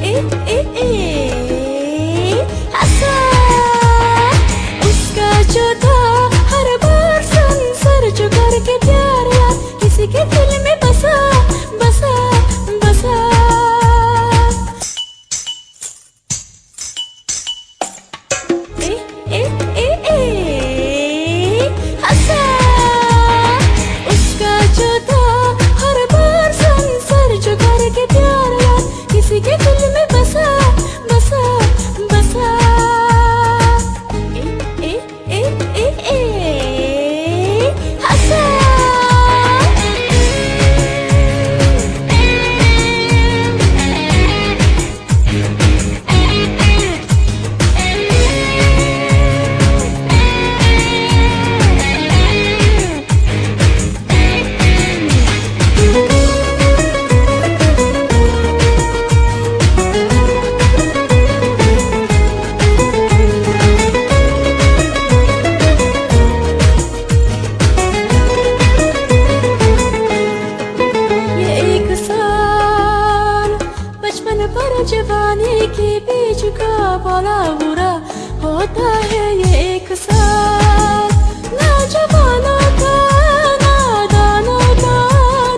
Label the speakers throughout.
Speaker 1: ए ए ए हंसा उसका जो था हर बार सर जो करके प्यार यार किसी के दिल में बसा बसा बसा ए ए ए ए हंसा उसका जो था हर बार सर जो करके प्यार यार किसी के दिल में बसा बसा बसा ए ए ए ए ए हंसा पर जवानी के बीच का बोला बुरा होता है ये एक साल ना जवानों का नादानों का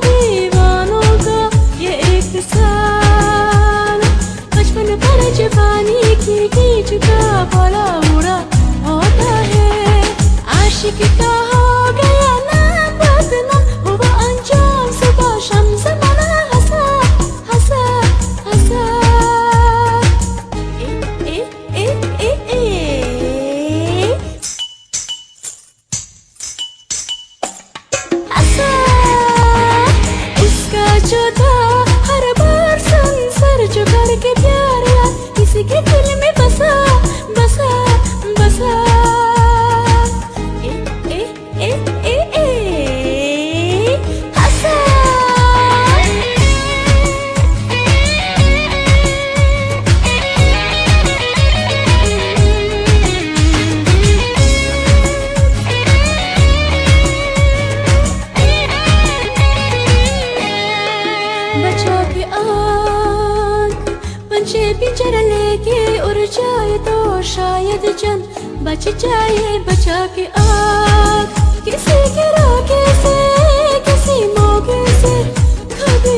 Speaker 1: दीवानों का ये एक साल बचपन पर जवानी के बीच का बोला बुरा होता है आशिक का हो गया ना बदनाम हुआ अंजाम सुबह शाम ज़माना हंसा हंसा हंसा ए ए ए ए ए हंसा उसका जो था हर बार सर जो करके प्यार यार किसी के दिल में बसा बसा बसा ए ए ए ए ए हंसा बचा के आँख पंछी पिंजरा लेके उड़ जाए तो शायद जन बच जाए बचा के आँख किसी के रागे से किसी मौके से कभी